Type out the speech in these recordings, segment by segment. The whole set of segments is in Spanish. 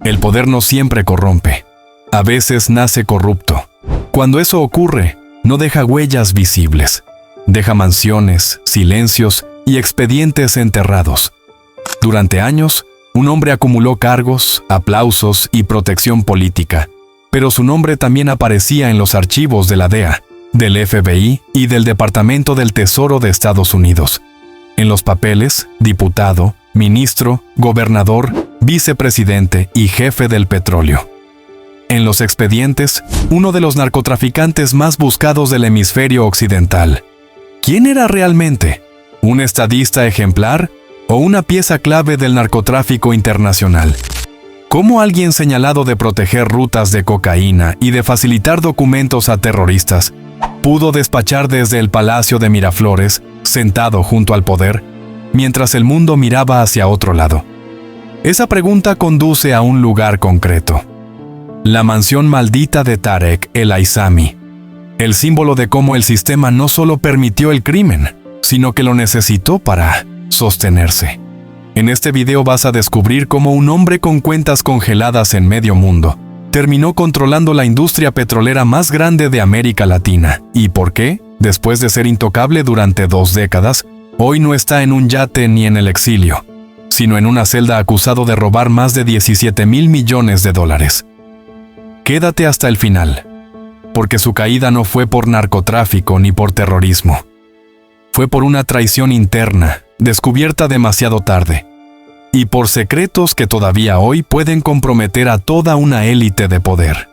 El poder no siempre corrompe. A veces nace corrupto. Cuando eso ocurre, no deja huellas visibles. Deja mansiones, silencios y expedientes enterrados. Durante años, un hombre acumuló cargos, aplausos y protección política, pero su nombre también aparecía en los archivos de la DEA, del FBI y del Departamento del Tesoro de Estados Unidos. En los papeles, diputado, ministro, gobernador, vicepresidente y jefe del petróleo. En los expedientes, uno de los narcotraficantes más buscados del hemisferio occidental. ¿Quién era realmente? ¿Un estadista ejemplar o una pieza clave del narcotráfico internacional? ¿Cómo alguien señalado de proteger rutas de cocaína y de facilitar documentos a terroristas pudo despachar desde el Palacio de Miraflores, sentado junto al poder, mientras el mundo miraba hacia otro lado? Esa pregunta conduce a un lugar concreto. La mansión maldita de Tarek el-Aissami, el símbolo de cómo el sistema no solo permitió el crimen, sino que lo necesitó para sostenerse. En este video vas a descubrir cómo un hombre con cuentas congeladas en medio mundo terminó controlando la industria petrolera más grande de América Latina, y por qué, después de ser intocable durante 2 décadas, hoy no está en un yate ni en el exilio, sino en una celda acusado de robar más de $17 mil millones. Quédate hasta el final, porque su caída no fue por narcotráfico ni por terrorismo. Fue por una traición interna, descubierta demasiado tarde, y por secretos que todavía hoy pueden comprometer a toda una élite de poder.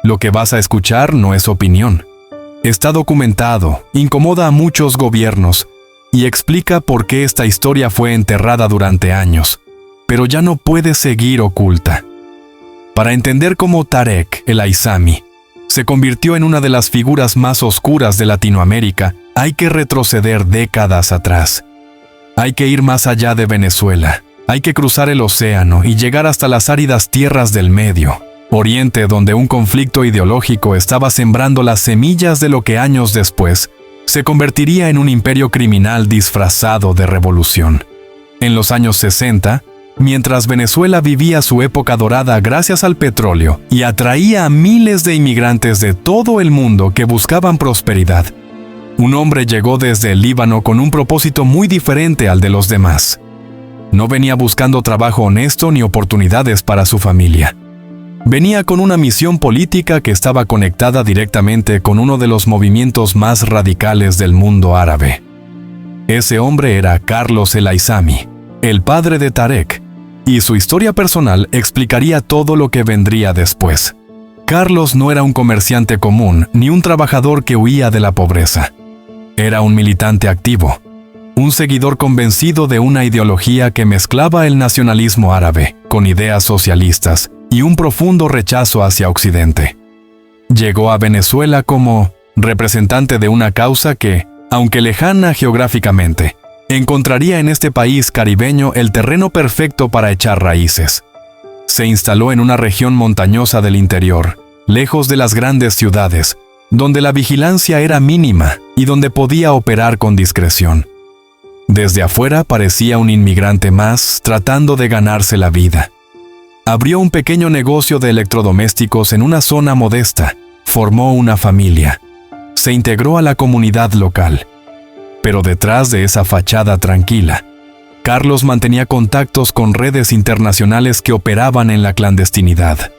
Lo que vas a escuchar no es opinión. Está documentado, incomoda a muchos gobiernos y explica por qué esta historia fue enterrada durante años, pero ya no puede seguir oculta. Para entender cómo Tarek el-Aissami se convirtió en una de las figuras más oscuras de Latinoamérica, hay que retroceder décadas atrás. Hay que ir más allá de Venezuela. Hay que cruzar el océano y llegar hasta las áridas tierras del Medio Oriente, donde un conflicto ideológico estaba sembrando las semillas de lo que años después se convertiría en un imperio criminal disfrazado de revolución. En los años 60, mientras Venezuela vivía su época dorada gracias al petróleo y atraía a miles de inmigrantes de todo el mundo que buscaban prosperidad, un hombre llegó desde el Líbano con un propósito muy diferente al de los demás. No venía buscando trabajo honesto ni oportunidades para su familia. Venía con una misión política que estaba conectada directamente con uno de los movimientos más radicales del mundo árabe. Ese hombre era Carlos el-Aissami, el padre de Tarek, y su historia personal explicaría todo lo que vendría después. Carlos no era un comerciante común ni un trabajador que huía de la pobreza. Era un militante activo, un seguidor convencido de una ideología que mezclaba el nacionalismo árabe con ideas socialistas y un profundo rechazo hacia Occidente. Llegó a Venezuela como representante de una causa que, aunque lejana geográficamente, encontraría en este país caribeño el terreno perfecto para echar raíces. Se instaló en una región montañosa del interior, lejos de las grandes ciudades, donde la vigilancia era mínima y donde podía operar con discreción. Desde afuera parecía un inmigrante más tratando de ganarse la vida. Abrió un pequeño negocio de electrodomésticos en una zona modesta, formó una familia, se integró a la comunidad local. Pero detrás de esa fachada tranquila, Carlos mantenía contactos con redes internacionales que operaban en la clandestinidad.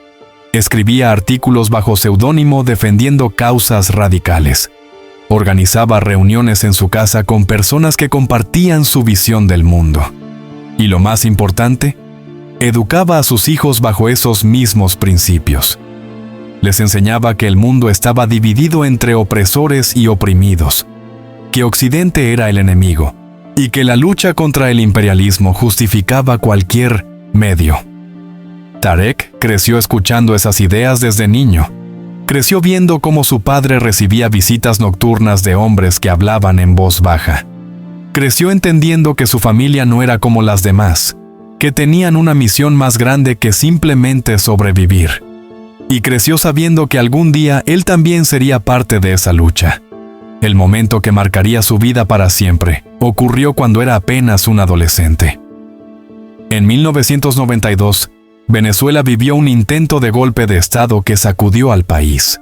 Escribía artículos bajo seudónimo defendiendo causas radicales. Organizaba reuniones en su casa con personas que compartían su visión del mundo. Y lo más importante, educaba a sus hijos bajo esos mismos principios. Les enseñaba que el mundo estaba dividido entre opresores y oprimidos, que Occidente era el enemigo y que la lucha contra el imperialismo justificaba cualquier medio. Tarek creció escuchando esas ideas desde niño. Creció viendo cómo su padre recibía visitas nocturnas de hombres que hablaban en voz baja. Creció entendiendo que su familia no era como las demás, que tenían una misión más grande que simplemente sobrevivir. Y creció sabiendo que algún día él también sería parte de esa lucha. El momento que marcaría su vida para siempre ocurrió cuando era apenas un adolescente. En 1992, Venezuela vivió un intento de golpe de Estado que sacudió al país.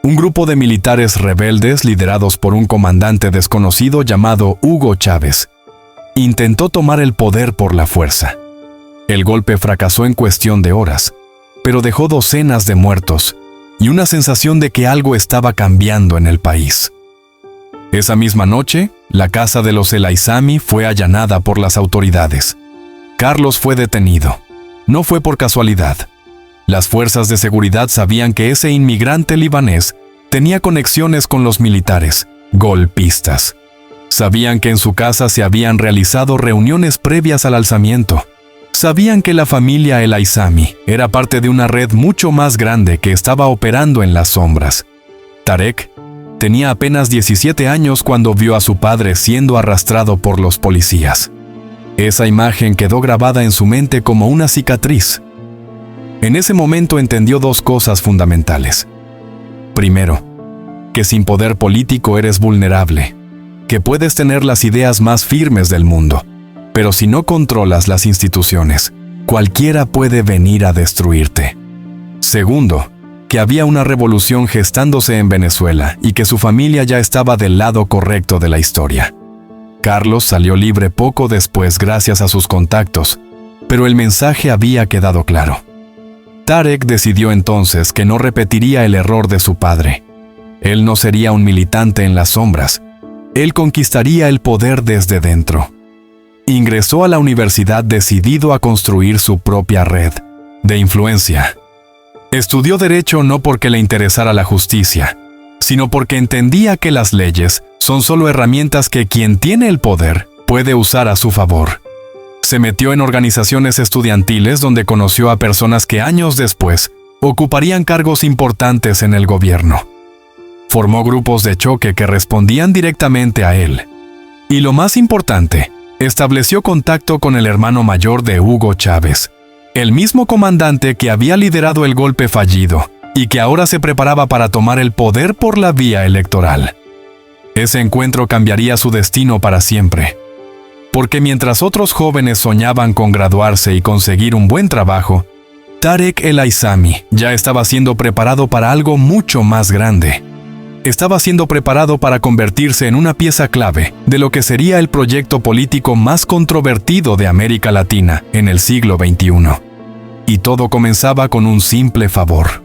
Un grupo de militares rebeldes, liderados por un comandante desconocido llamado Hugo Chávez, intentó tomar el poder por la fuerza. El golpe fracasó en cuestión de horas, pero dejó docenas de muertos y una sensación de que algo estaba cambiando en el país. Esa misma noche, la casa de los El Aissami fue allanada por las autoridades. Carlos fue detenido. No fue por casualidad. Las fuerzas de seguridad sabían que ese inmigrante libanés tenía conexiones con los militares, golpistas. Sabían que en su casa se habían realizado reuniones previas al alzamiento. Sabían que la familia El Aissami era parte de una red mucho más grande que estaba operando en las sombras. Tarek tenía apenas 17 años cuando vio a su padre siendo arrastrado por los policías. Esa imagen quedó grabada en su mente como una cicatriz. En ese momento entendió dos cosas fundamentales. Primero, que sin poder político eres vulnerable, que puedes tener las ideas más firmes del mundo, pero si no controlas las instituciones, cualquiera puede venir a destruirte. Segundo, que había una revolución gestándose en Venezuela y que su familia ya estaba del lado correcto de la historia. Carlos salió libre poco después gracias a sus contactos, pero el mensaje había quedado claro. Tarek decidió entonces que no repetiría el error de su padre. Él no sería un militante en las sombras. Él conquistaría el poder desde dentro. Ingresó a la universidad decidido a construir su propia red de influencia. Estudió Derecho no porque le interesara la justicia, sino porque entendía que las leyes son solo herramientas que quien tiene el poder puede usar a su favor. Se metió en organizaciones estudiantiles donde conoció a personas que años después ocuparían cargos importantes en el gobierno. Formó grupos de choque que respondían directamente a él. Y lo más importante, estableció contacto con el hermano mayor de Hugo Chávez, el mismo comandante que había liderado el golpe fallido y que ahora se preparaba para tomar el poder por la vía electoral. Ese encuentro cambiaría su destino para siempre. Porque mientras otros jóvenes soñaban con graduarse y conseguir un buen trabajo, Tarek El Aissami ya estaba siendo preparado para algo mucho más grande. Estaba siendo preparado para convertirse en una pieza clave de lo que sería el proyecto político más controvertido de América Latina en el siglo XXI. Y todo comenzaba con un simple favor.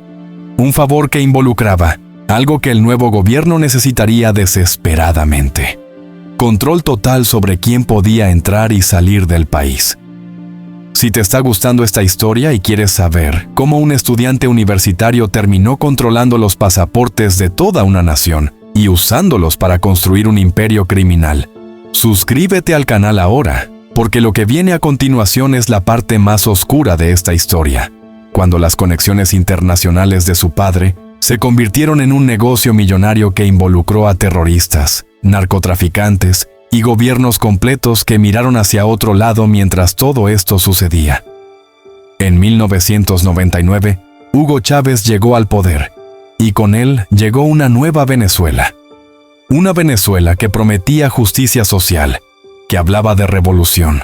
Un favor que involucraba algo que el nuevo gobierno necesitaría desesperadamente: control total sobre quién podía entrar y salir del país. Si te está gustando esta historia y quieres saber cómo un estudiante universitario terminó controlando los pasaportes de toda una nación y usándolos para construir un imperio criminal, suscríbete al canal ahora, porque lo que viene a continuación es la parte más oscura de esta historia, cuando las conexiones internacionales de su padre se convirtieron en un negocio millonario que involucró a terroristas, narcotraficantes y gobiernos completos que miraron hacia otro lado mientras todo esto sucedía. En 1999, Hugo Chávez llegó al poder, y con él llegó una nueva Venezuela. Una Venezuela que prometía justicia social, que hablaba de revolución,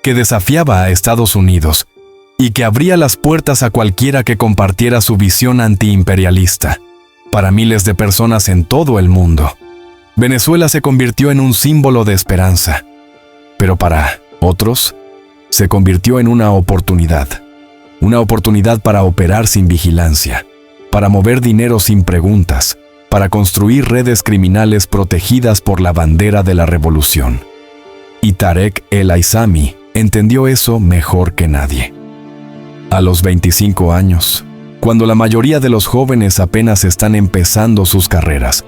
que desafiaba a Estados Unidos y que abría las puertas a cualquiera que compartiera su visión antiimperialista, para miles de personas en todo el mundo. Venezuela se convirtió en un símbolo de esperanza, pero para otros, se convirtió en una oportunidad para operar sin vigilancia, para mover dinero sin preguntas, para construir redes criminales protegidas por la bandera de la revolución. Y Tarek El Aissami entendió eso mejor que nadie. A los 25 años, cuando la mayoría de los jóvenes apenas están empezando sus carreras,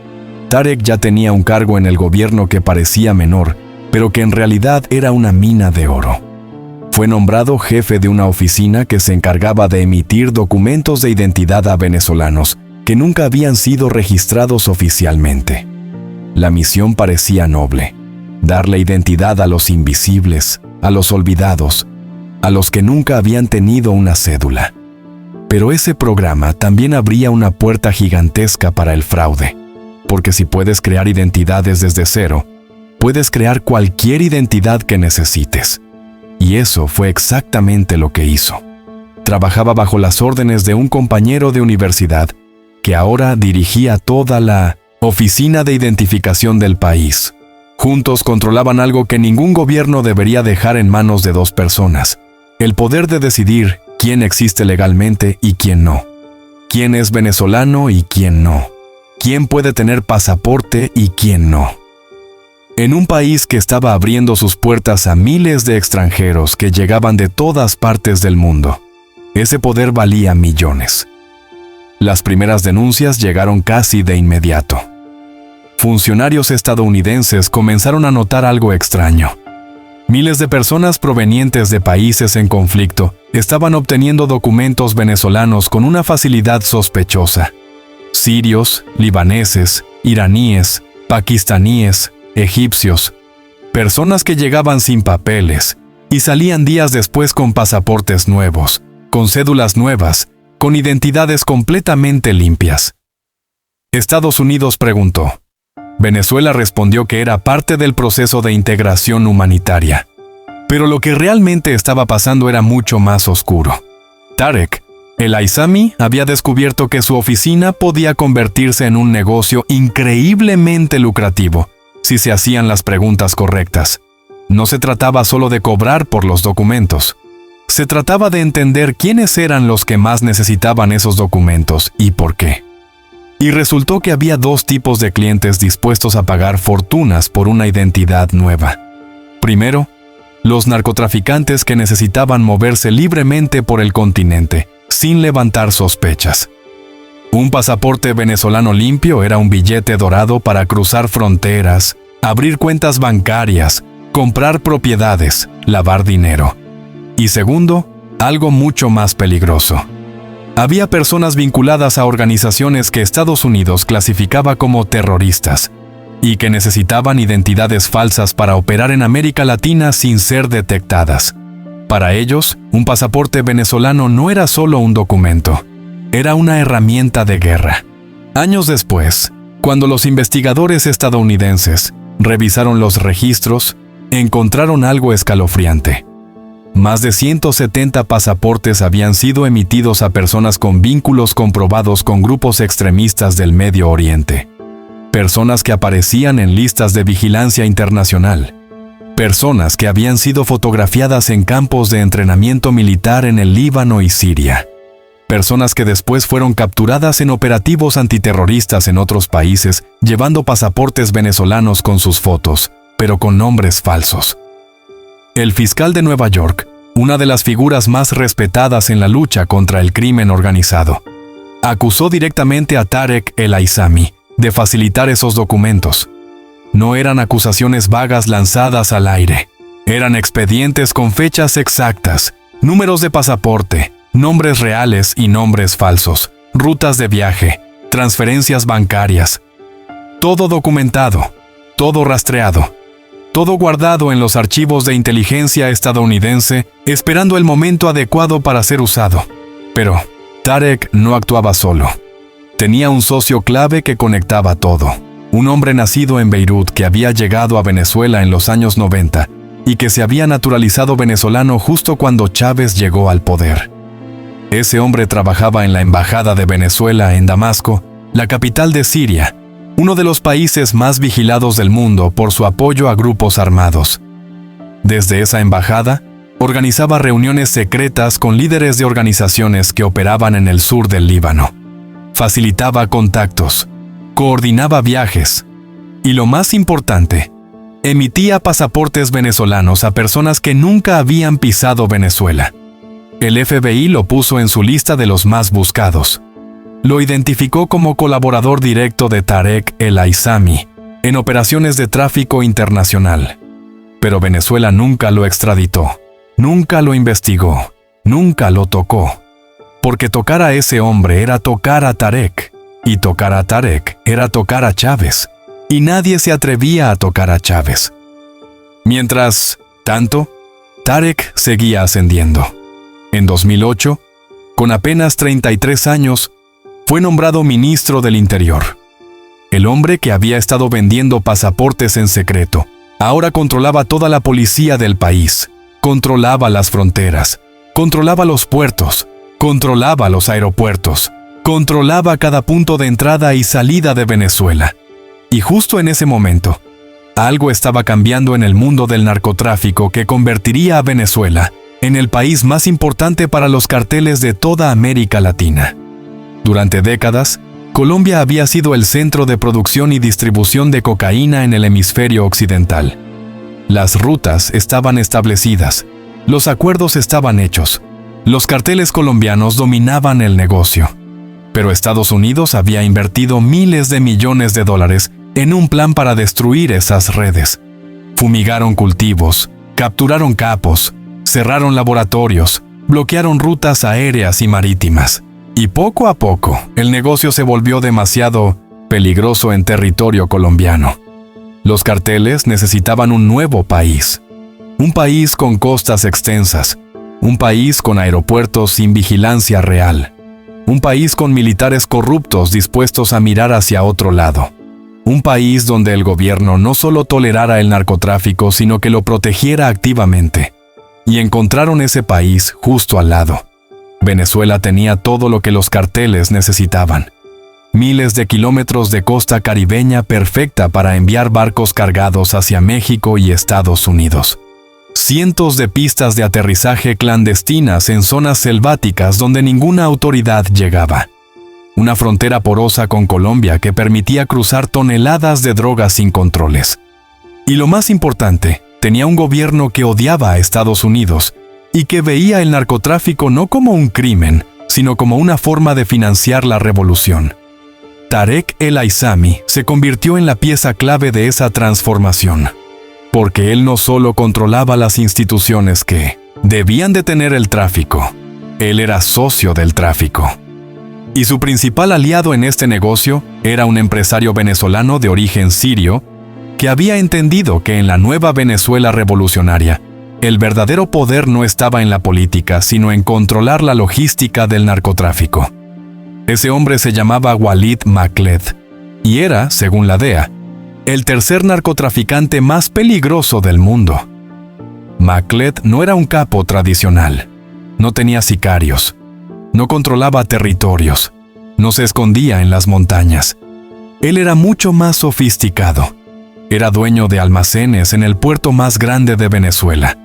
Tarek ya tenía un cargo en el gobierno que parecía menor, pero que en realidad era una mina de oro. Fue nombrado jefe de una oficina que se encargaba de emitir documentos de identidad a venezolanos que nunca habían sido registrados oficialmente. La misión parecía noble: darle identidad a los invisibles, a los olvidados, a los que nunca habían tenido una cédula. Pero ese programa también abría una puerta gigantesca para el fraude, porque si puedes crear identidades desde cero, puedes crear cualquier identidad que necesites. Y eso fue exactamente lo que hizo. trabajaba bajo las órdenes de un compañero de universidad, que ahora dirigía toda la Oficina de Identificación del país. Juntos controlaban algo que ningún gobierno debería dejar en manos de dos personas: el poder de decidir quién existe legalmente y quién no, quién es venezolano y quién no, quién puede tener pasaporte y quién no. En un país que estaba abriendo sus puertas a miles de extranjeros que llegaban de todas partes del mundo, ese poder valía millones. Las primeras denuncias llegaron casi de inmediato. Funcionarios estadounidenses comenzaron a notar algo extraño. Miles de personas provenientes de países en conflicto estaban obteniendo documentos venezolanos con una facilidad sospechosa. Sirios, libaneses, iraníes, pakistaníes, egipcios, personas que llegaban sin papeles y salían días después con pasaportes nuevos, con cédulas nuevas, con identidades completamente limpias. Estados Unidos preguntó. Venezuela respondió que era parte del proceso de integración humanitaria. Pero lo que realmente estaba pasando era mucho más oscuro. Tarek el-Aissami había descubierto que su oficina podía convertirse en un negocio increíblemente lucrativo si se hacían las preguntas correctas. No se trataba solo de cobrar por los documentos. Se trataba de entender quiénes eran los que más necesitaban esos documentos y por qué. Y resultó que había dos tipos de clientes dispuestos a pagar fortunas por una identidad nueva. Primero, los narcotraficantes que necesitaban moverse libremente por el continente, sin levantar sospechas. Un pasaporte venezolano limpio era un billete dorado para cruzar fronteras, abrir cuentas bancarias, comprar propiedades, lavar dinero. Y segundo, algo mucho más peligroso. Había personas vinculadas a organizaciones que Estados Unidos clasificaba como terroristas y que necesitaban identidades falsas para operar en América Latina sin ser detectadas. Para ellos, un pasaporte venezolano no era solo un documento, era una herramienta de guerra. Años después, cuando los investigadores estadounidenses revisaron los registros, encontraron algo escalofriante. Más de 170 pasaportes habían sido emitidos a personas con vínculos comprobados con grupos extremistas del Medio Oriente. Personas que aparecían en listas de vigilancia internacional. Personas que habían sido fotografiadas en campos de entrenamiento militar en el Líbano y Siria. Personas que después fueron capturadas en operativos antiterroristas en otros países, llevando pasaportes venezolanos con sus fotos, pero con nombres falsos. El fiscal de Nueva York, una de las figuras más respetadas en la lucha contra el crimen organizado, acusó directamente a Tarek el-Aissami de facilitar esos documentos. No eran acusaciones vagas lanzadas al aire. Eran expedientes con fechas exactas, números de pasaporte, nombres reales y nombres falsos, rutas de viaje, transferencias bancarias. Todo documentado, todo rastreado. Todo guardado en los archivos de inteligencia estadounidense, esperando el momento adecuado para ser usado. Pero Tarek no actuaba solo. Tenía un socio clave que conectaba todo. Un hombre nacido en Beirut que había llegado a Venezuela en los años 90 y que se había naturalizado venezolano justo cuando Chávez llegó al poder. Ese hombre trabajaba en la Embajada de Venezuela en Damasco, la capital de Siria, uno de los países más vigilados del mundo por su apoyo a grupos armados. Desde esa embajada, organizaba reuniones secretas con líderes de organizaciones que operaban en el sur del Líbano. Facilitaba contactos, coordinaba viajes y, lo más importante, emitía pasaportes venezolanos a personas que nunca habían pisado Venezuela. El FBI lo puso en su lista de los más buscados. Lo identificó como colaborador directo de Tarek el-Aissami en operaciones de tráfico internacional. Pero Venezuela nunca lo extraditó, nunca lo investigó, nunca lo tocó. Porque tocar a ese hombre era tocar a Tarek, y tocar a Tarek era tocar a Chávez, y nadie se atrevía a tocar a Chávez. Mientras tanto, Tarek seguía ascendiendo. En 2008, con apenas 33 años, fue nombrado ministro del Interior. El hombre que había estado vendiendo pasaportes en secreto, ahora controlaba toda la policía del país, controlaba las fronteras, controlaba los puertos, controlaba los aeropuertos, controlaba cada punto de entrada y salida de Venezuela. Y justo en ese momento, algo estaba cambiando en el mundo del narcotráfico que convertiría a Venezuela en el país más importante para los carteles de toda América Latina. Durante décadas, Colombia había sido el centro de producción y distribución de cocaína en el hemisferio occidental. Las rutas estaban establecidas, los acuerdos estaban hechos, los carteles colombianos dominaban el negocio. Pero Estados Unidos había invertido miles de millones de dólares en un plan para destruir esas redes. Fumigaron cultivos, capturaron capos, cerraron laboratorios, bloquearon rutas aéreas y marítimas. Y poco a poco, el negocio se volvió demasiado peligroso en territorio colombiano. Los carteles necesitaban un nuevo país. Un país con costas extensas. Un país con aeropuertos sin vigilancia real. Un país con militares corruptos dispuestos a mirar hacia otro lado. Un país donde el gobierno no solo tolerara el narcotráfico, sino que lo protegiera activamente. Y encontraron ese país justo al lado. Venezuela tenía todo lo que los carteles necesitaban. Miles de kilómetros de costa caribeña perfecta para enviar barcos cargados hacia México y Estados Unidos. Cientos de pistas de aterrizaje clandestinas en zonas selváticas donde ninguna autoridad llegaba. Una frontera porosa con Colombia que permitía cruzar toneladas de drogas sin controles. Y lo más importante, tenía un gobierno que odiaba a Estados Unidos y que veía el narcotráfico no como un crimen, sino como una forma de financiar la revolución. Tarek el-Aissami se convirtió en la pieza clave de esa transformación, porque él no solo controlaba las instituciones que debían detener el tráfico, él era socio del tráfico. Y su principal aliado en este negocio era un empresario venezolano de origen sirio que había entendido que en la nueva Venezuela revolucionaria, el verdadero poder no estaba en la política, sino en controlar la logística del narcotráfico. Ese hombre se llamaba Walid Makled y era, según la DEA, el tercer narcotraficante más peligroso del mundo. Makled no era un capo tradicional, no tenía sicarios, no controlaba territorios, no se escondía en las montañas. Él era mucho más sofisticado. Era dueño de almacenes en el puerto más grande de Venezuela.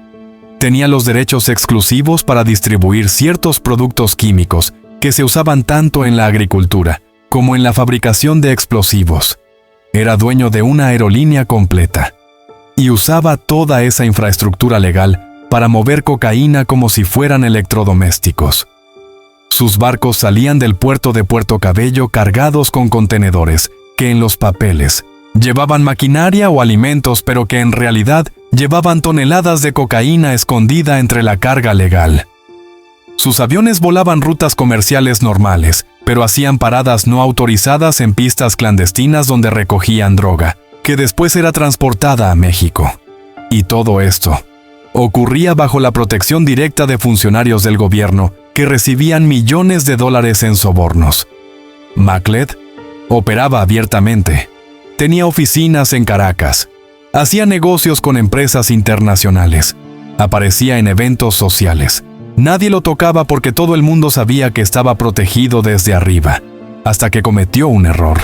Tenía los derechos exclusivos para distribuir ciertos productos químicos que se usaban tanto en la agricultura como en la fabricación de explosivos. Era dueño de una aerolínea completa y usaba toda esa infraestructura legal para mover cocaína como si fueran electrodomésticos. Sus barcos salían del puerto de Puerto Cabello cargados con contenedores que en los papeles llevaban maquinaria o alimentos, pero que en realidad llevaban toneladas de cocaína escondida entre la carga legal. Sus aviones volaban rutas comerciales normales, pero hacían paradas no autorizadas en pistas clandestinas donde recogían droga, que después era transportada a México. Y todo esto ocurría bajo la protección directa de funcionarios del gobierno que recibían millones de dólares en sobornos. Makled operaba abiertamente. Tenía oficinas en Caracas. Hacía negocios con empresas internacionales. Aparecía en eventos sociales. Nadie lo tocaba porque todo el mundo sabía que estaba protegido desde arriba, hasta que cometió un error.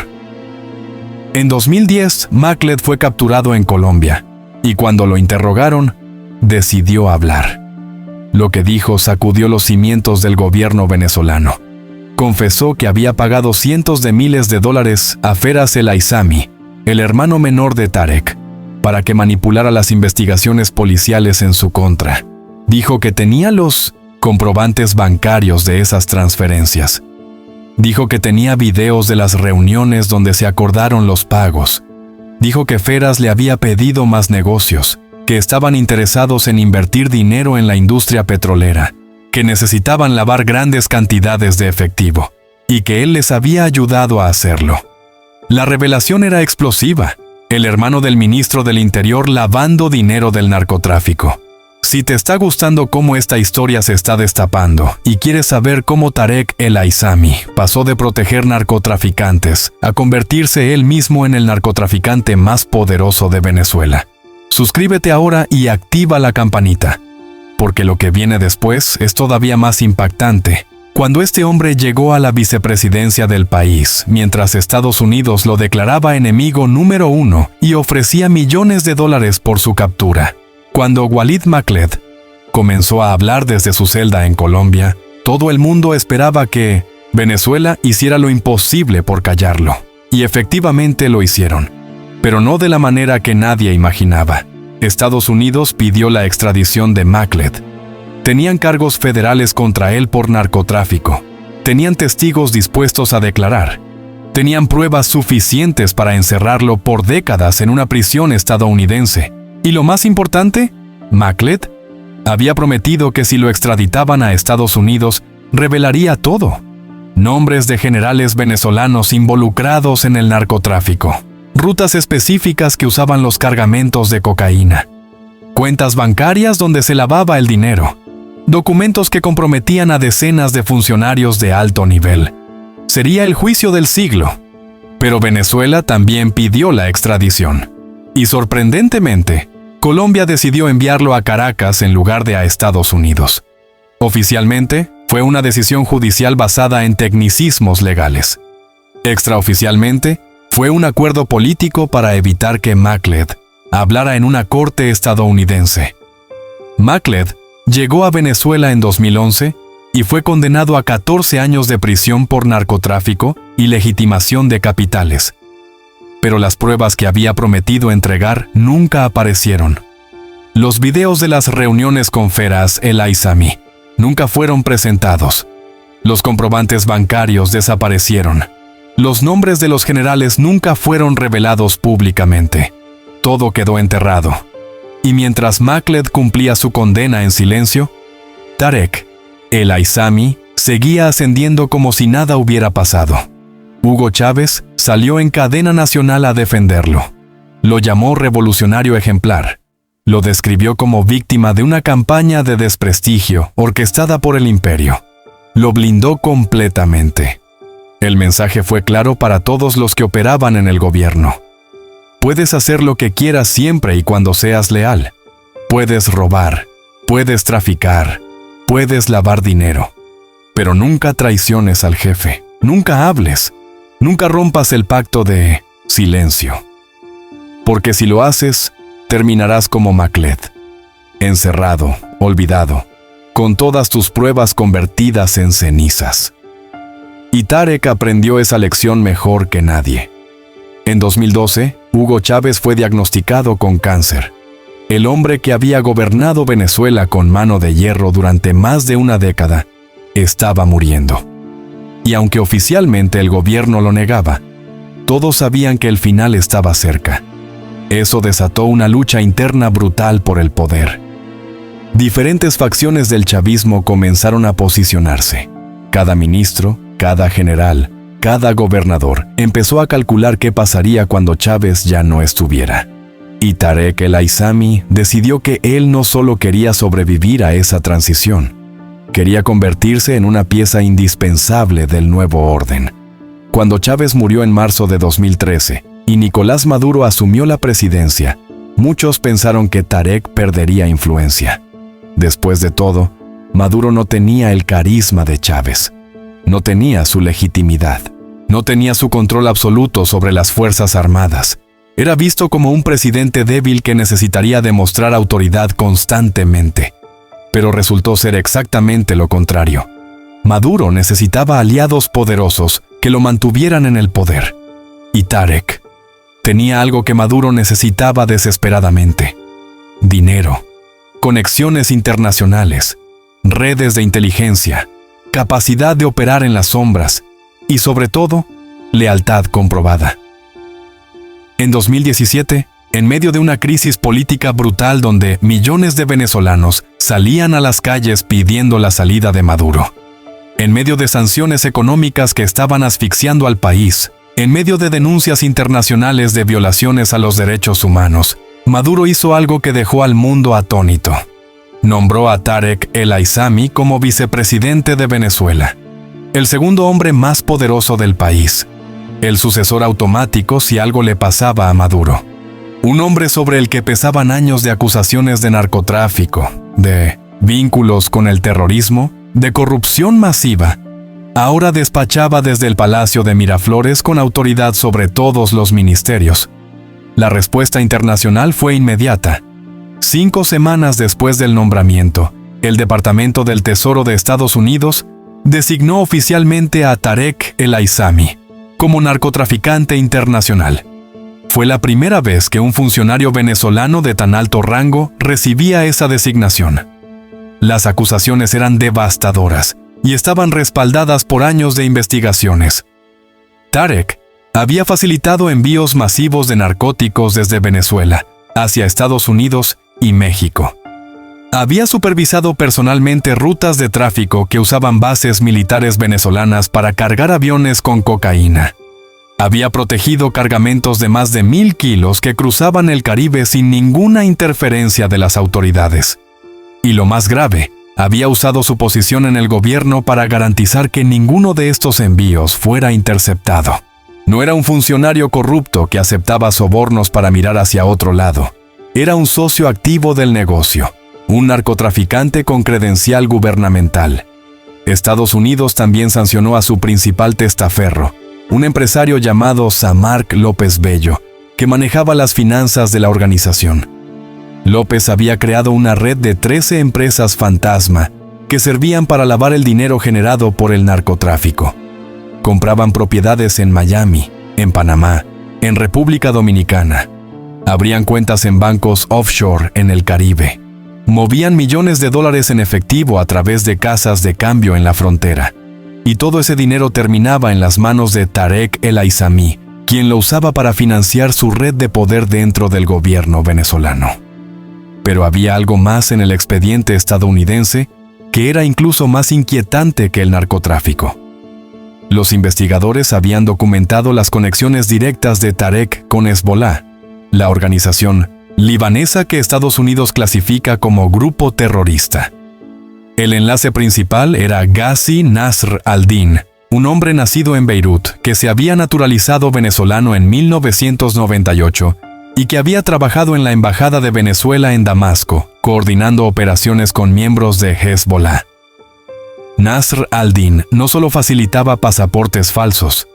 En 2010, Makled fue capturado en Colombia, y cuando lo interrogaron, decidió hablar. Lo que dijo sacudió los cimientos del gobierno venezolano. Confesó que había pagado cientos de miles de dólares a Feras el-Aissami, el hermano menor de Tarek, para que manipulara las investigaciones policiales en su contra. Dijo que tenía los comprobantes bancarios de esas transferencias. Dijo que tenía videos de las reuniones donde se acordaron los pagos. Dijo que Feras le había pedido más negocios, que estaban interesados en invertir dinero en la industria petrolera, que necesitaban lavar grandes cantidades de efectivo, y que él les había ayudado a hacerlo. La revelación era explosiva. El hermano del ministro del Interior lavando dinero del narcotráfico. Si te está gustando cómo esta historia se está destapando y quieres saber cómo Tarek el-Aissami pasó de proteger narcotraficantes a convertirse él mismo en el narcotraficante más poderoso de Venezuela, suscríbete ahora y activa la campanita, porque lo que viene después es todavía más impactante Cuando este hombre llegó a la vicepresidencia del país, mientras Estados Unidos lo declaraba enemigo número 1 y ofrecía millones de dólares por su captura. Cuando Walid Makled comenzó a hablar desde su celda en Colombia, todo el mundo esperaba que Venezuela hiciera lo imposible por callarlo. Y efectivamente lo hicieron, pero no de la manera que nadie imaginaba. Estados Unidos pidió la extradición de Makled. Tenían cargos federales contra él por narcotráfico. Tenían testigos dispuestos a declarar. Tenían pruebas suficientes para encerrarlo por décadas en una prisión estadounidense. Y lo más importante, Makled había prometido que si lo extraditaban a Estados Unidos, revelaría todo. Nombres de generales venezolanos involucrados en el narcotráfico. Rutas específicas que usaban los cargamentos de cocaína. Cuentas bancarias donde se lavaba el dinero. Documentos que comprometían a decenas de funcionarios de alto nivel. Sería el juicio del siglo. Pero Venezuela también pidió la extradición. Y sorprendentemente, Colombia decidió enviarlo a Caracas en lugar de a Estados Unidos. Oficialmente, fue una decisión judicial basada en tecnicismos legales. Extraoficialmente, fue un acuerdo político para evitar que Makled hablara en una corte estadounidense. Makled llegó a Venezuela en 2011 y fue condenado a 14 años de prisión por narcotráfico y legitimación de capitales. Pero las pruebas que había prometido entregar nunca aparecieron. Los videos de las reuniones con Feras el-Aissami nunca fueron presentados. Los comprobantes bancarios desaparecieron. Los nombres de los generales nunca fueron revelados públicamente. Todo quedó enterrado. Y mientras Makled cumplía su condena en silencio, Tarek el-Aissami seguía ascendiendo como si nada hubiera pasado. Hugo Chávez salió en cadena nacional a defenderlo. Lo llamó revolucionario ejemplar. Lo describió como víctima de una campaña de desprestigio orquestada por el imperio. Lo blindó completamente. El mensaje fue claro para todos los que operaban en el gobierno. Puedes hacer lo que quieras siempre y cuando seas leal. Puedes robar, puedes traficar, puedes lavar dinero. Pero nunca traiciones al jefe, nunca hables, nunca rompas el pacto de silencio. Porque si lo haces, terminarás como Makled, encerrado, olvidado, con todas tus pruebas convertidas en cenizas. Y Tarek aprendió esa lección mejor que nadie. En 2012, Hugo Chávez fue diagnosticado con cáncer. El hombre que había gobernado Venezuela con mano de hierro durante más de una década, estaba muriendo. Y aunque oficialmente el gobierno lo negaba, todos sabían que el final estaba cerca. Eso desató una lucha interna brutal por el poder. Diferentes facciones del chavismo comenzaron a posicionarse. Cada ministro, cada general, cada gobernador empezó a calcular qué pasaría cuando Chávez ya no estuviera. Y Tarek el-Aissami decidió que él no solo quería sobrevivir a esa transición, quería convertirse en una pieza indispensable del nuevo orden. Cuando Chávez murió en marzo de 2013 y Nicolás Maduro asumió la presidencia, muchos pensaron que Tarek perdería influencia. Después de todo, Maduro no tenía el carisma de Chávez. No tenía su legitimidad. No tenía su control absoluto sobre las Fuerzas Armadas. Era visto como un presidente débil que necesitaría demostrar autoridad constantemente. Pero resultó ser exactamente lo contrario. Maduro necesitaba aliados poderosos que lo mantuvieran en el poder. Y Tarek tenía algo que Maduro necesitaba desesperadamente: dinero, conexiones internacionales, redes de inteligencia, capacidad de operar en las sombras y, sobre todo, lealtad comprobada. En 2017, en medio de una crisis política brutal donde millones de venezolanos salían a las calles pidiendo la salida de Maduro, en medio de sanciones económicas que estaban asfixiando al país, en medio de denuncias internacionales de violaciones a los derechos humanos, Maduro hizo algo que dejó al mundo atónito. Nombró a Tarek el-Aissami como vicepresidente de Venezuela, el segundo hombre más poderoso del país, el sucesor automático si algo le pasaba a Maduro. Un hombre sobre el que pesaban años de acusaciones de narcotráfico, de vínculos con el terrorismo, de corrupción masiva ahora despachaba desde el Palacio de Miraflores con autoridad sobre todos los ministerios. La respuesta internacional fue inmediata. 5 semanas después del nombramiento, el Departamento del Tesoro de Estados Unidos designó oficialmente a Tarek El-Aissami como narcotraficante internacional. Fue la primera vez que un funcionario venezolano de tan alto rango recibía esa designación. Las acusaciones eran devastadoras y estaban respaldadas por años de investigaciones. Tarek había facilitado envíos masivos de narcóticos desde Venezuela hacia Estados Unidos y México. Había supervisado personalmente rutas de tráfico que usaban bases militares venezolanas para cargar aviones con cocaína. Había protegido cargamentos de más de 1,000 kilos que cruzaban el Caribe sin ninguna interferencia de las autoridades. Y lo más grave, había usado su posición en el gobierno para garantizar que ninguno de estos envíos fuera interceptado. No era un funcionario corrupto que aceptaba sobornos para mirar hacia otro lado. Era un socio activo del negocio, un narcotraficante con credencial gubernamental. Estados Unidos también sancionó a su principal testaferro, un empresario llamado Samark López Bello, que manejaba las finanzas de la organización. López había creado una red de 13 empresas fantasma que servían para lavar el dinero generado por el narcotráfico. Compraban propiedades en Miami, en Panamá, en República Dominicana. Abrían cuentas en bancos offshore en el Caribe. Movían millones de dólares en efectivo a través de casas de cambio en la frontera. Y todo ese dinero terminaba en las manos de Tarek El-Aissami, quien lo usaba para financiar su red de poder dentro del gobierno venezolano. Pero había algo más en el expediente estadounidense que era incluso más inquietante que el narcotráfico. Los investigadores habían documentado las conexiones directas de Tarek con Hezbollah, la organización libanesa que Estados Unidos clasifica como grupo terrorista. El enlace principal era Ghazi Nasr al-Din, un hombre nacido en Beirut que se había naturalizado venezolano en 1998 y que había trabajado en la Embajada de Venezuela en Damasco, coordinando operaciones con miembros de Hezbollah. Nasr al-Din no solo facilitaba pasaportes falsos,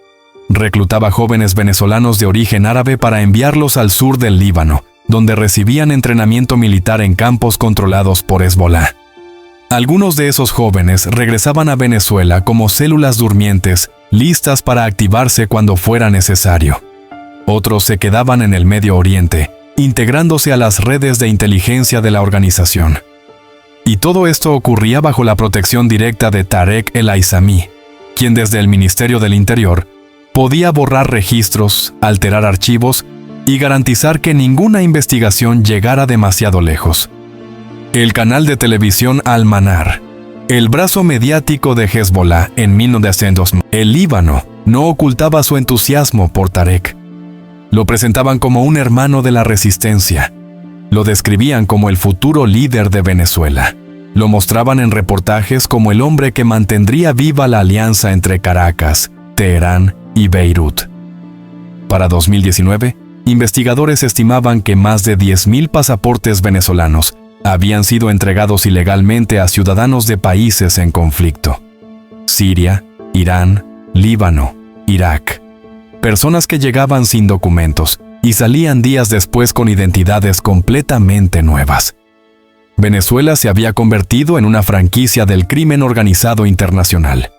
reclutaba jóvenes venezolanos de origen árabe para enviarlos al sur del Líbano, donde recibían entrenamiento militar en campos controlados por Hezbollah. Algunos de esos jóvenes regresaban a Venezuela como células durmientes, listas para activarse cuando fuera necesario. Otros se quedaban en el Medio Oriente, integrándose a las redes de inteligencia de la organización. Y todo esto ocurría bajo la protección directa de Tarek El-Aissami, quien desde el Ministerio del Interior podía borrar registros, alterar archivos y garantizar que ninguna investigación llegara demasiado lejos. El canal de televisión Al-Manar, el brazo mediático de Hezbollah en 1900, el Líbano, no ocultaba su entusiasmo por Tarek. Lo presentaban como un hermano de la resistencia. Lo describían como el futuro líder de Venezuela. Lo mostraban en reportajes como el hombre que mantendría viva la alianza entre Caracas, Teherán y Beirut. Para 2019, investigadores estimaban que más de 10,000 pasaportes venezolanos habían sido entregados ilegalmente a ciudadanos de países en conflicto. Siria, Irán, Líbano, Irak. Personas que llegaban sin documentos y salían días después con identidades completamente nuevas. Venezuela se había convertido en una franquicia del crimen organizado internacional.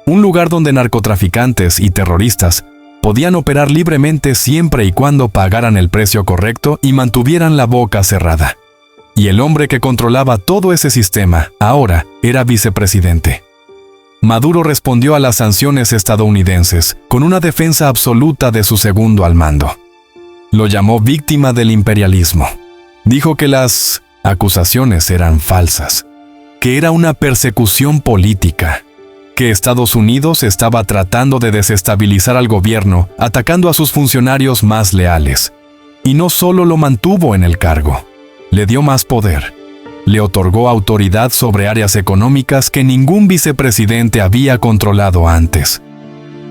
Un lugar donde narcotraficantes y terroristas podían operar libremente siempre y cuando pagaran el precio correcto y mantuvieran la boca cerrada. Y el hombre que controlaba todo ese sistema ahora era vicepresidente. Maduro respondió a las sanciones estadounidenses con una defensa absoluta de su segundo al mando. Lo llamó víctima del imperialismo. Dijo que las acusaciones eran falsas, que era una persecución política, que Estados Unidos estaba tratando de desestabilizar al gobierno atacando a sus funcionarios más leales. Y no solo lo mantuvo en el cargo, le dio más poder. Le otorgó autoridad sobre áreas económicas que ningún vicepresidente había controlado antes.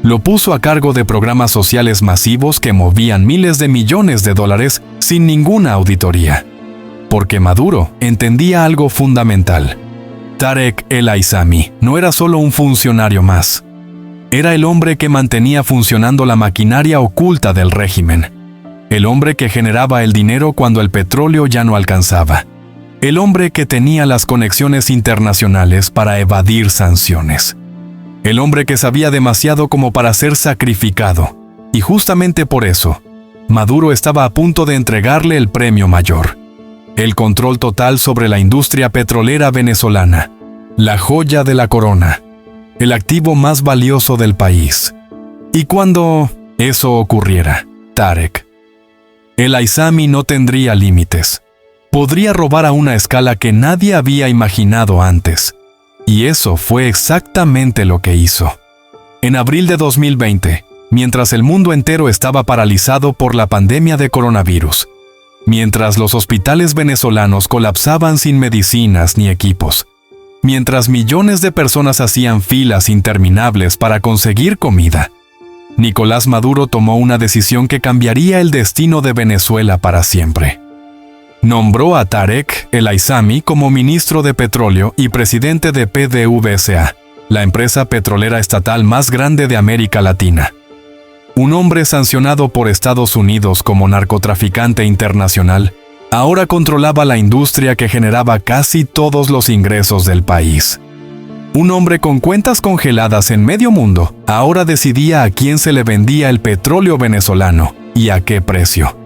Lo puso a cargo de programas sociales masivos que movían miles de millones de dólares sin ninguna auditoría. Porque Maduro entendía algo fundamental. Tarek El-Aissami no era solo un funcionario más, Era el hombre que mantenía funcionando la maquinaria oculta del régimen. El hombre que generaba el dinero cuando el petróleo ya no alcanzaba. El hombre que tenía las conexiones internacionales para evadir sanciones. El hombre que sabía demasiado como para ser sacrificado. Y justamente por eso, Maduro estaba a punto de entregarle el premio mayor. El control total sobre la industria petrolera venezolana. La joya de la corona. El activo más valioso del país. Y cuando eso ocurriera, Tarek, el Aizami no tendría límites. Podría robar a una escala que nadie había imaginado antes. Y eso fue exactamente lo que hizo. En abril de 2020, mientras el mundo entero estaba paralizado por la pandemia de coronavirus, mientras los hospitales venezolanos colapsaban sin medicinas ni equipos, mientras millones de personas hacían filas interminables para conseguir comida, Nicolás Maduro tomó una decisión que cambiaría el destino de Venezuela para siempre. Nombró a Tarek El Aizami como ministro de Petróleo y presidente de PDVSA, la empresa petrolera estatal más grande de América Latina. Un hombre sancionado por Estados Unidos como narcotraficante internacional, ahora controlaba la industria que generaba casi todos los ingresos del país. Un hombre con cuentas congeladas en medio mundo, ahora decidía a quién se le vendía el petróleo venezolano y a qué precio.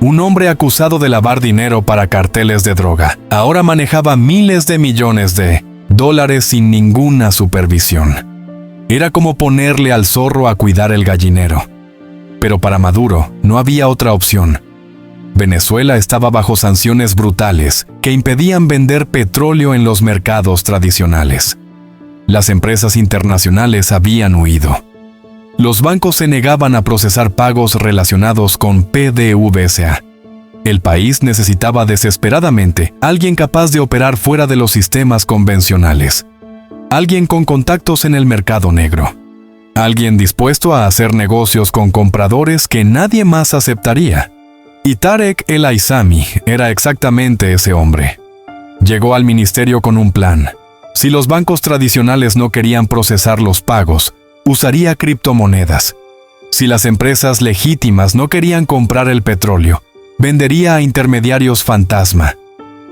Un hombre acusado de lavar dinero para carteles de droga, ahora manejaba miles de millones de dólares sin ninguna supervisión. Era como ponerle al zorro a cuidar el gallinero. Pero para Maduro no había otra opción. Venezuela estaba bajo sanciones brutales que impedían vender petróleo en los mercados tradicionales. Las empresas internacionales habían huido. Los bancos se negaban a procesar pagos relacionados con PDVSA. El país necesitaba desesperadamente alguien capaz de operar fuera de los sistemas convencionales. Alguien con contactos en el mercado negro. Alguien dispuesto a hacer negocios con compradores que nadie más aceptaría. Y Tarek El Aizami era exactamente ese hombre. Llegó al ministerio con un plan. Si los bancos tradicionales no querían procesar los pagos, usaría criptomonedas. Si las empresas legítimas no querían comprar el petróleo, vendería a intermediarios fantasma.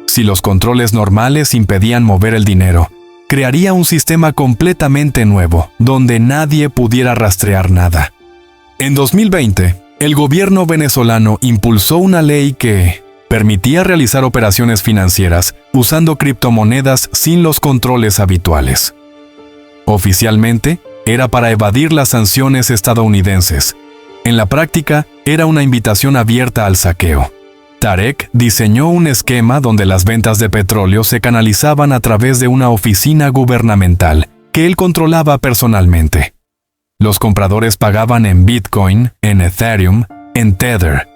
Si los controles normales impedían mover el dinero, crearía un sistema completamente nuevo, donde nadie pudiera rastrear nada. En 2020, el gobierno venezolano impulsó una ley que permitía realizar operaciones financieras usando criptomonedas sin los controles habituales. Oficialmente, era para evadir las sanciones estadounidenses. En la práctica, era una invitación abierta al saqueo. Tarek diseñó un esquema donde las ventas de petróleo se canalizaban a través de una oficina gubernamental que él controlaba personalmente. Los compradores pagaban en Bitcoin, en Ethereum, en Tether.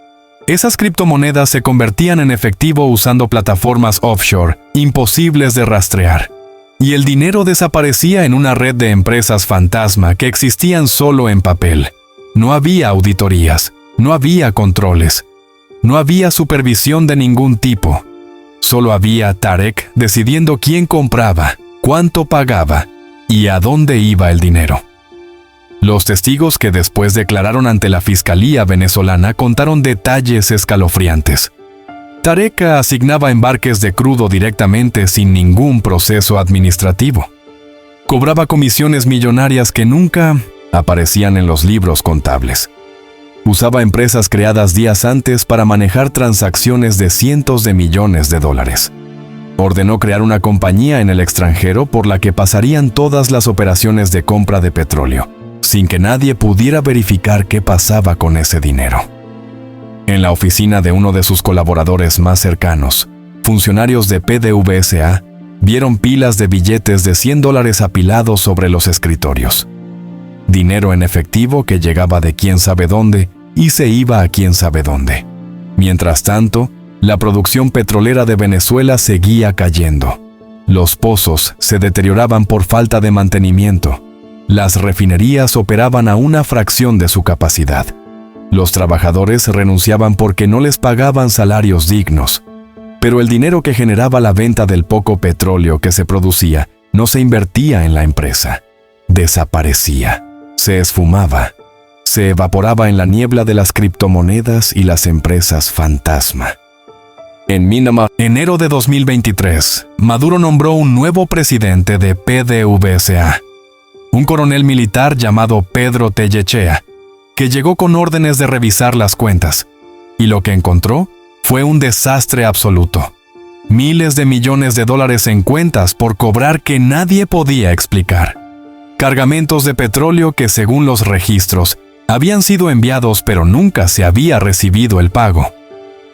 Esas criptomonedas se convertían en efectivo usando plataformas offshore, imposibles de rastrear. Y el dinero desaparecía en una red de empresas fantasma que existían solo en papel. No había auditorías, no había controles, no había supervisión de ningún tipo. Solo había Tarek decidiendo quién compraba, cuánto pagaba y a dónde iba el dinero. Los testigos que después declararon ante la Fiscalía venezolana contaron detalles escalofriantes. Tarek asignaba embarques de crudo directamente sin ningún proceso administrativo. Cobraba comisiones millonarias que nunca aparecían en los libros contables. Usaba empresas creadas días antes para manejar transacciones de cientos de millones de dólares. Ordenó crear una compañía en el extranjero por la que pasarían todas las operaciones de compra de petróleo, sin que nadie pudiera verificar qué pasaba con ese dinero. En la oficina de uno de sus colaboradores más cercanos, funcionarios de PDVSA vieron pilas de billetes de $100 apilados sobre los escritorios. Dinero en efectivo que llegaba de quién sabe dónde y se iba a quién sabe dónde. Mientras tanto, la producción petrolera de Venezuela seguía cayendo. Los pozos se deterioraban por falta de mantenimiento. Las refinerías operaban a una fracción de su capacidad. Los trabajadores renunciaban porque no les pagaban salarios dignos. Pero el dinero que generaba la venta del poco petróleo que se producía no se invertía en la empresa. Desaparecía. se esfumaba, se evaporaba en la niebla de las criptomonedas y las empresas fantasma. En enero de 2023, Maduro nombró un nuevo presidente de PDVSA, un coronel militar llamado Pedro Tellechea, que llegó con órdenes de revisar las cuentas, y lo que encontró fue un desastre absoluto. Miles de millones de dólares en cuentas por cobrar que nadie podía explicar. Cargamentos de petróleo que, según los registros, habían sido enviados pero nunca se había recibido el pago.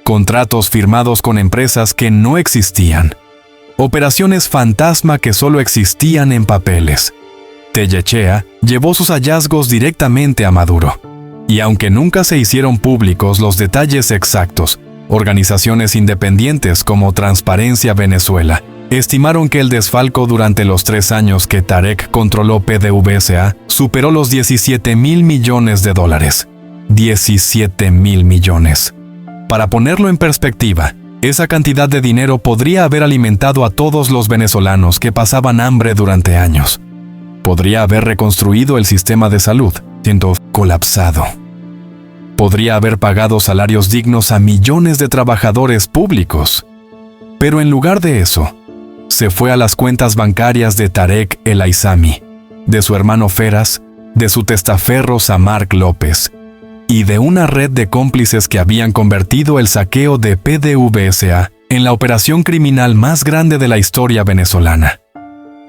Contratos firmados con empresas que no existían. Operaciones fantasma que solo existían en papeles. Tellechea llevó sus hallazgos directamente a Maduro. Y aunque nunca se hicieron públicos los detalles exactos, organizaciones independientes como Transparencia Venezuela estimaron que el desfalco durante los 3 años que Tarek controló PDVSA superó los $17,000 millones. 17,000 millones. Para ponerlo en perspectiva, esa cantidad de dinero podría haber alimentado a todos los venezolanos que pasaban hambre durante años. Podría haber reconstruido el sistema de salud, siendo colapsado. Podría haber pagado salarios dignos a millones de trabajadores públicos. Pero en lugar de eso, se fue a las cuentas bancarias de Tarek El Aissami, de su hermano Feras, de su testaferro Samark López, y de una red de cómplices que habían convertido el saqueo de PDVSA en la operación criminal más grande de la historia venezolana.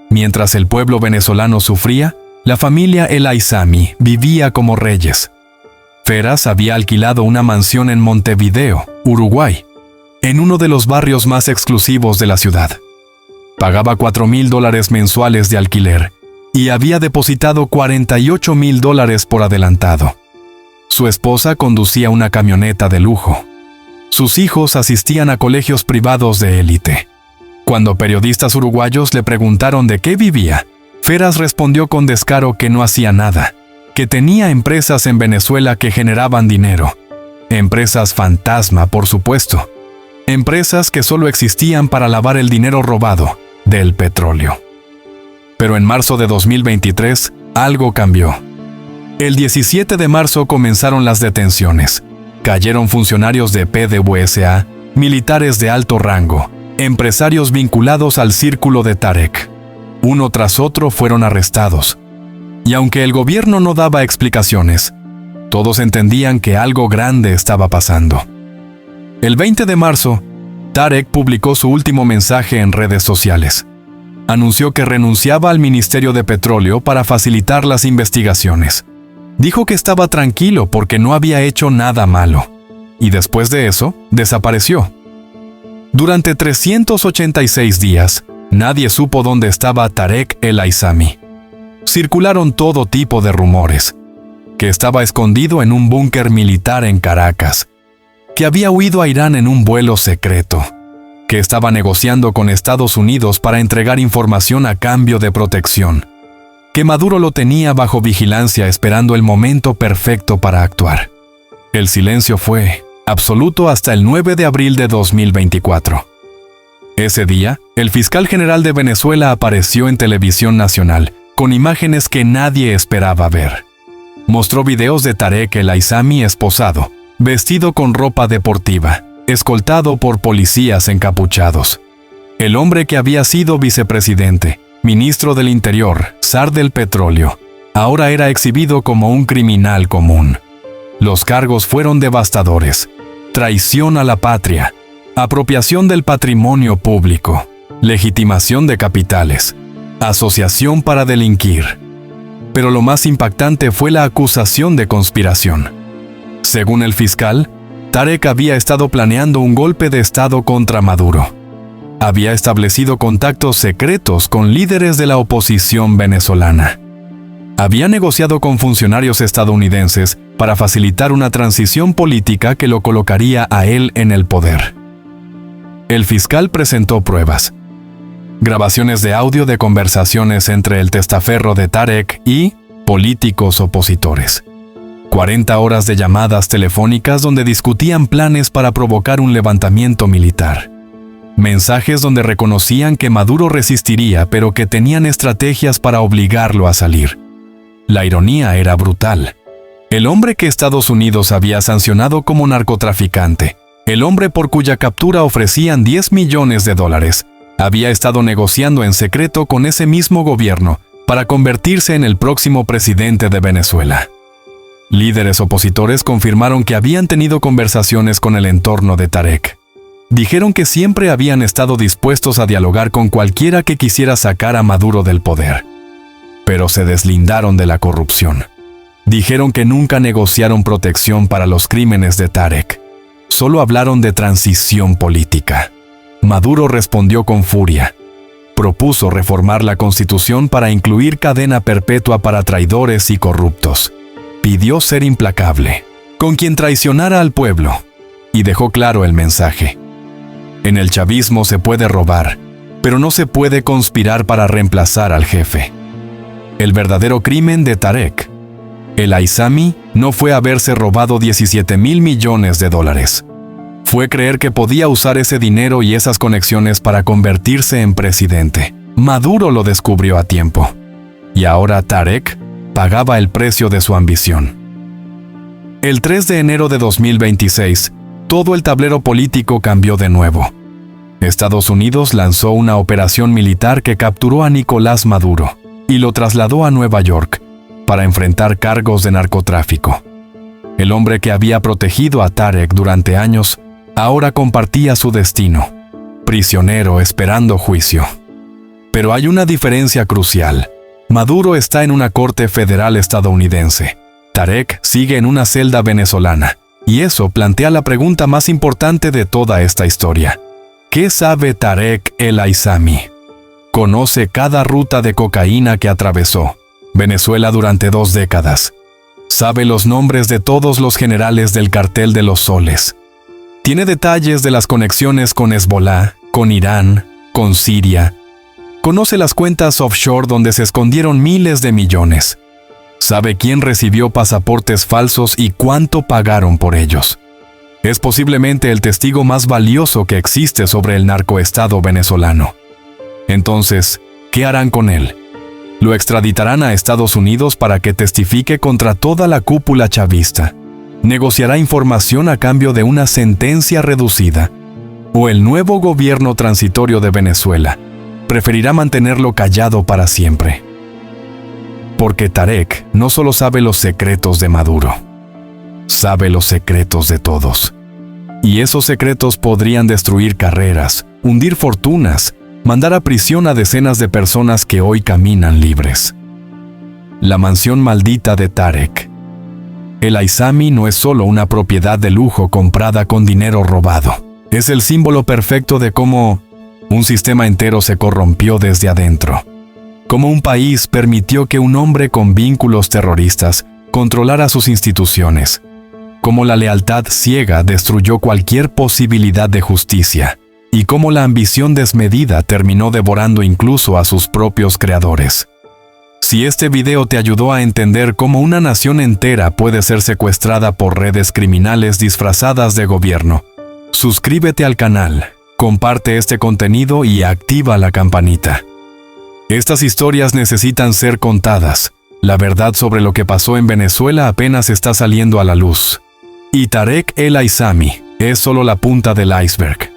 Mientras el pueblo venezolano sufría, la familia El Aissami vivía como reyes. Feras había alquilado una mansión en Montevideo, Uruguay, en uno de los barrios más exclusivos de la ciudad. Pagaba $4,000 mensuales de alquiler y había depositado $48,000 por adelantado. Su esposa conducía una camioneta de lujo. Sus hijos asistían a colegios privados de élite. Cuando periodistas uruguayos le preguntaron de qué vivía, Feras respondió con descaro que no hacía nada, que tenía empresas en Venezuela que generaban dinero. Empresas fantasma, por supuesto. Empresas que solo existían para lavar el dinero robado del petróleo. Pero en marzo de 2023, algo cambió. El 17 de marzo comenzaron las detenciones. Cayeron funcionarios de PDVSA, militares de alto rango, empresarios vinculados al círculo de Tarek. Uno tras otro fueron arrestados. Y aunque el gobierno no daba explicaciones, todos entendían que algo grande estaba pasando. El 20 de marzo, Tarek publicó su último mensaje en redes sociales. Anunció que renunciaba al Ministerio de Petróleo para facilitar las investigaciones. Dijo que estaba tranquilo porque no había hecho nada malo. Y después de eso, desapareció. Durante 386 días, nadie supo dónde estaba Tarek El Aissami. Circularon todo tipo de rumores. Que estaba escondido en un búnker militar en Caracas. Que había huido a Irán en un vuelo secreto. Que estaba negociando con Estados Unidos para entregar información a cambio de protección. Que Maduro lo tenía bajo vigilancia esperando el momento perfecto para actuar. El silencio fue absoluto hasta el 9 de abril de 2024. Ese día, el fiscal general de Venezuela apareció en televisión nacional, con imágenes que nadie esperaba ver. Mostró videos de Tarek El Aissami esposado, vestido con ropa deportiva, escoltado por policías encapuchados. El hombre que había sido vicepresidente, ministro del Interior, zar del petróleo, ahora era exhibido como un criminal común. Los cargos fueron devastadores: traición a la patria, apropiación del patrimonio público, legitimación de capitales, asociación para delinquir. Pero lo más impactante fue la acusación de conspiración. Según el fiscal, Tarek había estado planeando un golpe de Estado contra Maduro. Había establecido contactos secretos con líderes de la oposición venezolana. Había negociado con funcionarios estadounidenses para facilitar una transición política que lo colocaría a él en el poder. El fiscal presentó pruebas. Grabaciones de audio de conversaciones entre el testaferro de Tarek y políticos opositores. 40 horas de llamadas telefónicas donde discutían planes para provocar un levantamiento militar. Mensajes donde reconocían que Maduro resistiría, pero que tenían estrategias para obligarlo a salir. La ironía era brutal. El hombre que Estados Unidos había sancionado como narcotraficante, el hombre por cuya captura ofrecían $10 millones, había estado negociando en secreto con ese mismo gobierno para convertirse en el próximo presidente de Venezuela. Líderes opositores confirmaron que habían tenido conversaciones con el entorno de Tarek. Dijeron que siempre habían estado dispuestos a dialogar con cualquiera que quisiera sacar a Maduro del poder. Pero se deslindaron de la corrupción. Dijeron que nunca negociaron protección para los crímenes de Tarek. Solo hablaron de transición política. Maduro respondió con furia. Propuso reformar la Constitución para incluir cadena perpetua para traidores y corruptos. Pidió ser implacable con quien traicionara al pueblo y dejó claro el mensaje. En el chavismo se puede robar, pero no se puede conspirar para reemplazar al jefe. El verdadero crimen de Tarek, el Aizami, no fue haberse robado $17,000 millones. Fue creer que podía usar ese dinero y esas conexiones para convertirse en presidente. Maduro lo descubrió a tiempo. Y ahora Tarek pagaba el precio de su ambición. El 3 de enero de 2026, todo el tablero político cambió de nuevo. Estados Unidos lanzó una operación militar que capturó a Nicolás Maduro y lo trasladó a Nueva York para enfrentar cargos de narcotráfico. El hombre que había protegido a Tarek durante años ahora compartía su destino, prisionero esperando juicio. Pero hay una diferencia crucial. Maduro está en una corte federal estadounidense. Tarek sigue en una celda venezolana. Y eso plantea la pregunta más importante de toda esta historia. ¿Qué sabe Tarek el Aizami? Conoce cada ruta de cocaína que atravesó Venezuela durante 2 décadas. Sabe los nombres de todos los generales del cartel de los soles. Tiene detalles de las conexiones con Hezbollah, con Irán, con Siria. Conoce las cuentas offshore donde se escondieron miles de millones. Sabe quién recibió pasaportes falsos y cuánto pagaron por ellos. Es posiblemente el testigo más valioso que existe sobre el narcoestado venezolano. Entonces, ¿qué harán con él? Lo extraditarán a Estados Unidos para que testifique contra toda la cúpula chavista. Negociará información a cambio de una sentencia reducida. O el nuevo gobierno transitorio de Venezuela preferirá mantenerlo callado para siempre. Porque Tarek no solo sabe los secretos de Maduro, sabe los secretos de todos. Y esos secretos podrían destruir carreras, hundir fortunas, mandar a prisión a decenas de personas que hoy caminan libres. La mansión maldita de Tarek. El Aizami no es solo una propiedad de lujo comprada con dinero robado. Es el símbolo perfecto de cómo un sistema entero se corrompió desde adentro. Cómo un país permitió que un hombre con vínculos terroristas controlara sus instituciones. Cómo la lealtad ciega destruyó cualquier posibilidad de justicia. Y cómo la ambición desmedida terminó devorando incluso a sus propios creadores. Si este video te ayudó a entender cómo una nación entera puede ser secuestrada por redes criminales disfrazadas de gobierno, suscríbete al canal, comparte este contenido y activa la campanita. Estas historias necesitan ser contadas. La verdad sobre lo que pasó en Venezuela apenas está saliendo a la luz. Y Tarek el Aizami es solo la punta del iceberg.